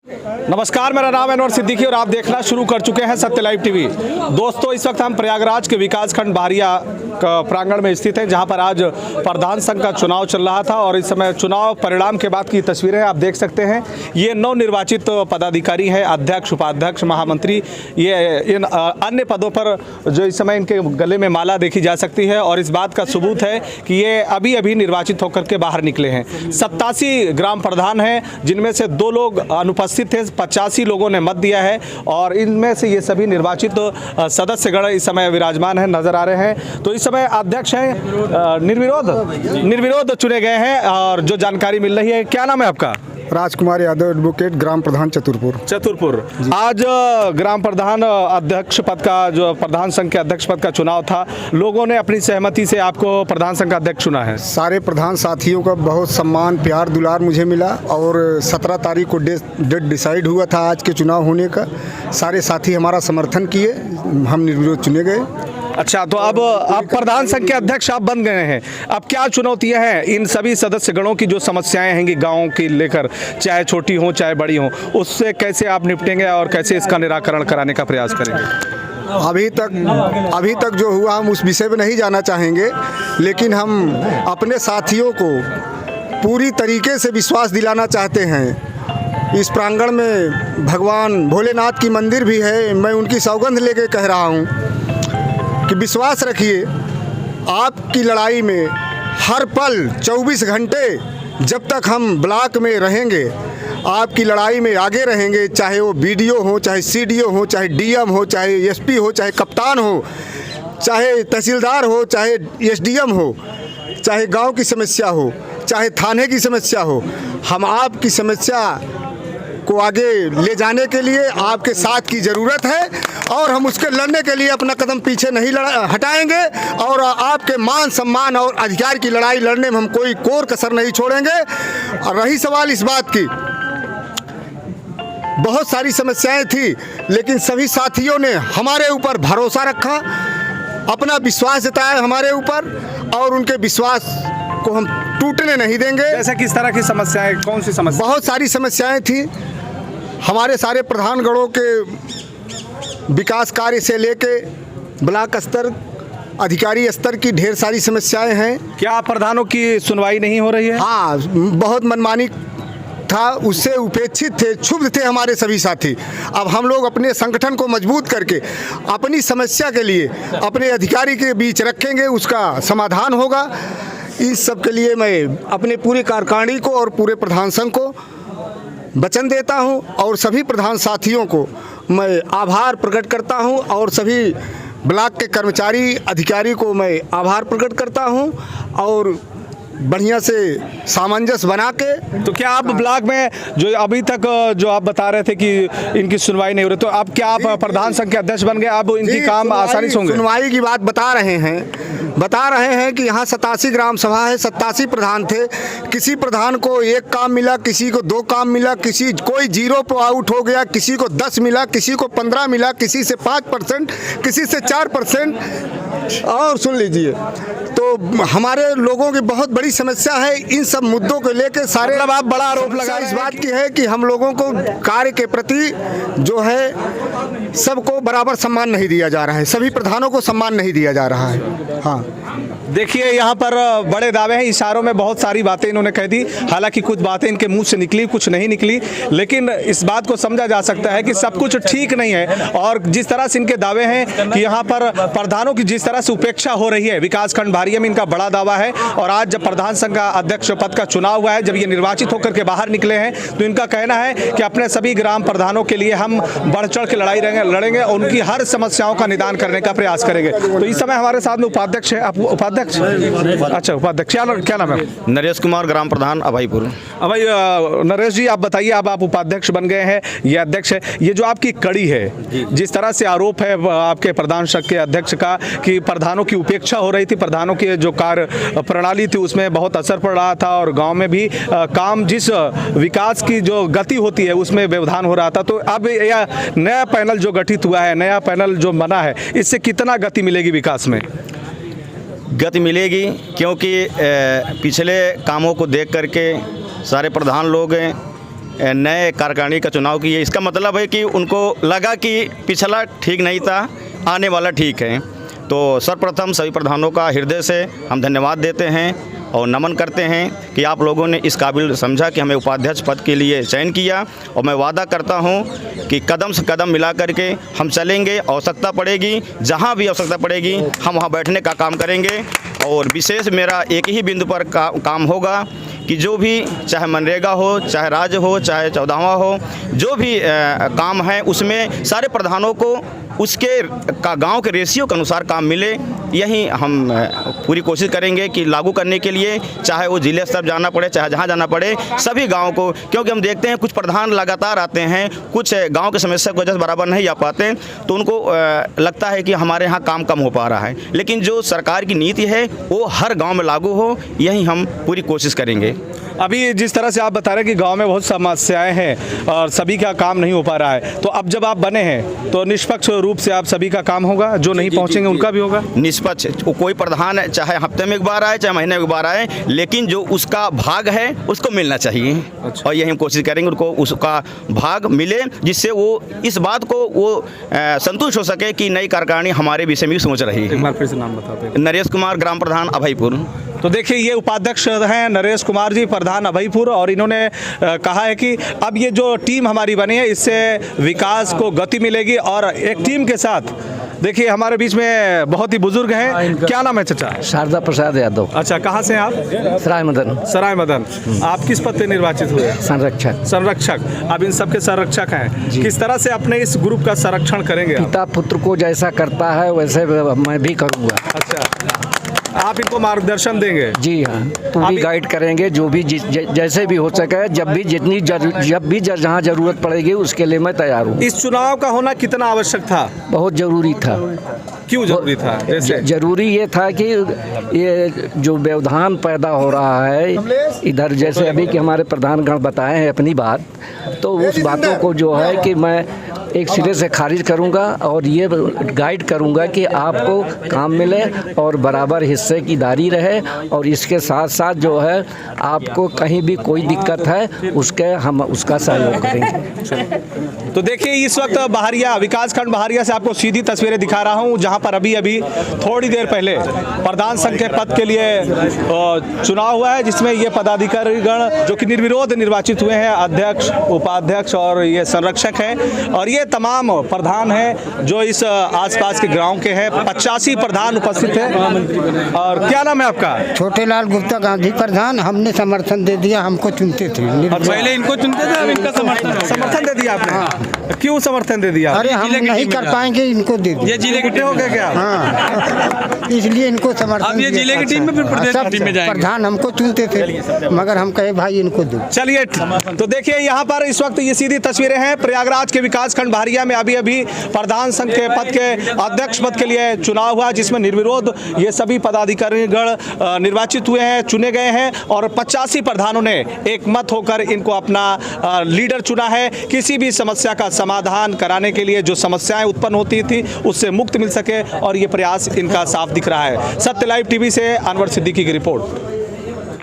नमस्कार, मेरा नाम अनवर सिद्दीकी और आप देखना शुरू कर चुके हैं सत्य लाइव टीवी। दोस्तों, इस वक्त हम प्रयागराज के विकासखंड बारिया प्रांगण में स्थित हैं, जहां पर आज प्रधान संघ का चुनाव चल रहा था और इस समय चुनाव परिणाम के बाद की तस्वीरें आप देख सकते हैं। ये नवनिर्वाचित पदाधिकारी हैं, अध्यक्ष, उपाध्यक्ष, महामंत्री, ये इन अन्य पदों पर जो इस समय इनके गले में माला देखी जा सकती है और इस बात का सबूत है कि ये अभी अभी निर्वाचित होकर के बाहर निकले हैं। 87 ग्राम प्रधान हैं, जिनमें से 2 लोग अनुपस्थित थे, 85 लोगों ने मत दिया है और इनमें से ये सभी निर्वाचित सदस्यगण इस समय विराजमान हैं, नजर आ रहे हैं। तो इस समय अध्यक्ष हैं निर्विरोध चुने गए हैं और जो जानकारी मिल रही है, क्या नाम है आपका? राजकुमार यादव, एडवोकेट, ग्राम प्रधान चतुरपुर। आज ग्राम प्रधान अध्यक्ष पद का, जो प्रधान संघ के अध्यक्ष पद का चुनाव था, लोगों ने अपनी सहमति से आपको प्रधान संघ का अध्यक्ष चुना है। सारे प्रधान साथियों का बहुत सम्मान, प्यार, दुलार मुझे मिला और 17 तारीख को डेट डिसाइड हुआ था आज के चुनाव होने का। सारे साथी हमारा समर्थन किए, हम निर्विरोध चुने गए। अच्छा, तो अब आप प्रधान संघ के अध्यक्ष आप बन गए हैं। अब क्या चुनौतियां हैं इन सभी सदस्यगणों की, जो समस्याएं हैं गाँव की लेकर, चाहे छोटी हो चाहे बड़ी हो, उससे कैसे आप निपटेंगे और कैसे इसका निराकरण कराने का प्रयास करेंगे? अभी तक जो हुआ हम उस विषय में नहीं जाना चाहेंगे, लेकिन हम अपने साथियों को पूरी तरीके से विश्वास दिलाना चाहते हैं। इस प्रांगण में भगवान भोलेनाथ की मंदिर भी है। मैं उनकी सौगंध लेके कह रहा हूँ कि विश्वास रखिए, आपकी लड़ाई में हर पल 24 घंटे जब तक हम ब्लॉक में रहेंगे, आपकी लड़ाई में आगे रहेंगे। चाहे वो बीडीओ हो, चाहे सीडीओ हो, चाहे डीएम हो, चाहे एसपी हो, चाहे कप्तान हो, चाहे तहसीलदार हो, चाहे एसडीएम हो, चाहे गांव की समस्या हो, चाहे थाने की समस्या हो, हम आपकी समस्या को आगे ले जाने के लिए आपके साथ की ज़रूरत है और हम उसके लड़ने के लिए अपना कदम पीछे नहीं हटाएंगे और आपके मान सम्मान और अधिकार की लड़ाई लड़ने में हम कोई कोर कसर नहीं छोड़ेंगे। और रही सवाल इस बात की, बहुत सारी समस्याएं थी, लेकिन सभी साथियों ने हमारे ऊपर भरोसा रखा, अपना विश्वास जताया हमारे ऊपर और उनके विश्वास को हम टूटने नहीं देंगे। ऐसा किस तरह की समस्याएं, कौन सी समस्या? बहुत सारी समस्याएं थी। हमारे सारे प्रधानगणों के विकास कार्य से लेके ब्लॉक स्तर, अधिकारी स्तर की ढेर सारी समस्याएं हैं। क्या प्रधानों की सुनवाई नहीं हो रही है? हाँ, बहुत मनमानी था, उससे उपेक्षित थे, क्षुब्ध थे हमारे सभी साथी। अब हम लोग अपने संगठन को मजबूत करके अपनी समस्या के लिए अपने अधिकारी के बीच रखेंगे, उसका समाधान होगा। इस सब के लिए मैं अपने पूरे कार्यकारिणी को और पूरे प्रधान संघ को वचन देता हूं और सभी प्रधान साथियों को मैं आभार प्रकट करता हूं और सभी ब्लॉक के कर्मचारी अधिकारी को मैं आभार प्रकट करता हूं और बढ़िया से सामंजस्य बना के। तो क्या आप ब्लॉक में जो अभी तक जो आप बता रहे थे कि इनकी सुनवाई नहीं हो रही, तो अब क्या आप प्रधान संघ के अध्यक्ष बन गए, अब इनकी काम आसानी से होंगे? सुनवाई की बात बता रहे हैं कि यहाँ 87 ग्राम सभा है, 87 प्रधान थे। किसी प्रधान को 1 काम मिला, किसी को 2 काम मिला, कोई 0 पे आउट हो गया, किसी को 10 मिला, किसी को 15 मिला, किसी से 5%, किसी से 4%। और सुन लीजिए, तो हमारे लोगों की बहुत बड़ी समस्या है। इन सब मुद्दों को लेकर सारे आप बड़ा आरोप लगा इस बात की है कि हम लोगों को कार्य के प्रति जो है सबको बराबर सम्मान नहीं दिया जा रहा है, सभी प्रधानों को सम्मान नहीं दिया जा रहा है। हाँ, देखिए, यहाँ पर बड़े दावे हैं, इशारों में बहुत सारी बातें इन्होंने कह दी। हालांकि कुछ बातें इनके मुंह से निकली, कुछ नहीं निकली, लेकिन इस बात को समझा जा सकता है कि सब कुछ ठीक नहीं है। और जिस तरह से इनके दावे हैं कि यहाँ पर प्रधानों की जिस तरह से उपेक्षा हो रही है, विकासखंड बारिया में इनका बड़ा दावा है। और आज जब प्रधान संघ का अध्यक्ष पद का चुनाव हुआ है, जब ये निर्वाचित होकर के बाहर निकले हैं, तो इनका कहना है कि अपने सभी ग्राम प्रधानों के लिए हम बढ़ चढ़ के लड़ाई लड़ेंगे और उनकी हर समस्याओं का निदान करने का प्रयास करेंगे। तो इस समय हमारे साथ में उपाध्यक्ष है। आप उपाध्यक्ष? अच्छा, उपाध्यक्ष क्या नाम है? नरेश कुमार, ग्राम प्रधान अभयपुर। भाई नरेश जी, आप बताइए, अब आप उपाध्यक्ष बन गए हैं, ये अध्यक्ष है, ये जो आपकी कड़ी है, जिस तरह से आरोप है आपके प्रधान संघ के अध्यक्ष का कि प्रधानों की उपेक्षा हो रही थी, प्रधानों की जो कार्य प्रणाली थी उसमें बहुत असर पड़ रहा था और गांव में भी काम, जिस विकास की जो गति होती है उसमें व्यवधान हो रहा था। तो अब यह नया पैनल जो गठित हुआ है, नया पैनल जो बना है, इससे कितना गति मिलेगी विकास में? गति मिलेगी, क्योंकि पिछले कामों को देख करके सारे प्रधान लोग नए कार्यकारिणी का चुनाव किए। इसका मतलब है कि उनको लगा कि पिछला ठीक नहीं था, आने वाला ठीक है। तो सर्वप्रथम सभी प्रधानों का हृदय से हम धन्यवाद देते हैं और नमन करते हैं कि आप लोगों ने इस काबिल समझा कि हमें उपाध्यक्ष पद के लिए चयन किया। और मैं वादा करता हूं कि कदम से कदम मिला करके हम चलेंगे। आवश्यकता पड़ेगी, जहां भी आवश्यकता पड़ेगी हम वहां बैठने का काम करेंगे। और विशेष मेरा एक ही बिंदु पर काम होगा कि जो भी, चाहे मनरेगा हो, चाहे राज्य हो, चाहे 14वां हो, जो भी काम है उसमें सारे प्रधानों को उसके गांव के रेशियो के अनुसार काम मिले। यही हम पूरी कोशिश करेंगे कि लागू करने के लिए, चाहे वो जिले स्तर जाना पड़े, चाहे जहां जाना पड़े, सभी गांव को। क्योंकि हम देखते हैं कुछ प्रधान लगातार आते हैं, कुछ गांव की समस्या की वजह से बराबर नहीं आ पाते, तो उनको लगता है कि हमारे यहाँ काम कम हो पा रहा है। लेकिन जो सरकार की नीति है वो हर गाँव में लागू हो, यही हम पूरी कोशिश करेंगे। अभी जिस तरह से आप बता रहे हैं कि गांव में बहुत समस्याएं हैं और सभी का काम नहीं हो पा रहा है, तो अब जब आप बने हैं तो निष्पक्ष रूप से आप सभी का काम होगा, जो नहीं पहुंचेंगे उनका भी होगा निष्पक्ष। कोई प्रधान चाहे हफ्ते में एक बार आए, चाहे महीने में एक बार आए, लेकिन जो उसका भाग है उसको मिलना चाहिए। और यही हम कोशिश करेंगे उनको उसका भाग मिले, जिससे वो इस बात को वो संतुष्ट हो सके कि नई कार्यकारिणी हमारे विषय में सोच रही है। एक बार फिर से नाम बताते। नरेश कुमार, ग्राम प्रधान अभयपुर। तो देखिए, ये उपाध्यक्ष हैं नरेश कुमार जी, प्रधान अभयपुर, और इन्होंने कहा है कि अब ये जो टीम हमारी बनी है इससे विकास को गति मिलेगी। और एक टीम के साथ देखिए हमारे बीच में बहुत ही बुजुर्ग हैं। क्या नाम है चाचा? शारदा प्रसाद यादव। अच्छा, कहाँ से हैं आप? सराय मदन। सराय मदन। आप किस पद पे निर्वाचित हुए? संरक्षक। संरक्षक। आप इन सबके संरक्षक हैं। किस तरह से अपने इस ग्रुप का संरक्षण करेंगे आप? पिता पुत्र को जैसा करता है वैसे मैं भी करूँगा। अच्छा, आप इनको मार्गदर्शन देंगे? जी हाँ, पूरी गाइड करेंगे, जो भी जैसे भी हो सके, जब भी जहाँ जरूरत पड़ेगी उसके लिए मैं तैयार हूँ। इस चुनाव का होना कितना आवश्यक था? बहुत जरूरी था। क्यों जरूरी था? जैसे जरूरी ये था कि ये जो व्यवधान पैदा हो रहा है इधर, जैसे अभी कि हमारे प्रधानगण बताए हैं अपनी बात, तो उस बातों को जो है कि मैं एक सिरे से खारिज करूंगा और ये गाइड करूंगा कि आपको काम मिले और बराबर हिस्से की दारी रहे, और इसके साथ साथ जो है आपको कहीं भी कोई दिक्कत है हम उसका सहयोग करेंगे। तो देखिए, इस वक्त बहरिया विकासखंड बहरिया से आपको सीधी तस्वीरें दिखा रहा हूं, जहां पर अभी थोड़ी देर पहले प्रधान संघ के पद के लिए चुनाव हुआ है, जिसमें ये पदाधिकारीगण जो कि निर्विरोध निर्वाचित हुए हैं, अध्यक्ष, उपाध्यक्ष और ये संरक्षक हैं, और ये तमाम प्रधान हैं जो इस आसपास के गांव के हैं। 85 प्रधान उपस्थित हैं। और क्या नाम है आपका? छोटेलाल गुप्ता, गांधी प्रधान। हमने समर्थन दे दिया, हमको चुनते थे। पहले इनको चुनते थे, अब इनका समर्थन दे दिया आपने? हाँ। क्यों समर्थन दे दिया? अरे हम नहीं कर पाएंगे, इनको दे दिया। ये जिले के हो गए क्या? हाँ, इसलिए इनको समर्थन। अब ये जिले की टीम में फिर प्रदेश टीम में जाएंगे। प्रधान हमको चुनते थे, मगर हम कहे भाई इनको दो। चलिए, तो देखिए यहाँ पर इस वक्त ये सीधी तस्वीरें हैं प्रयागराज के विकासखंड बहरिया में। अभी प्रधान संघ के पद के अध्यक्ष पद के लिए चुनाव हुआ, जिसमें निर्विरोध ये सभी पदाधिकारीगण निर्वाचित हुए हैं, चुने गए हैं, और 85 प्रधानों ने एक मत होकर इनको अपना लीडर चुना है। किसी भी समस्या का समाधान कराने के लिए, जो समस्याएं उत्पन्न होती थी उससे मुक्त मिल सके, और ये प्रयास इनका साफ दिख रहा है। सत्य लाइव टीवी से अनवर सिद्दीकी की रिपोर्ट।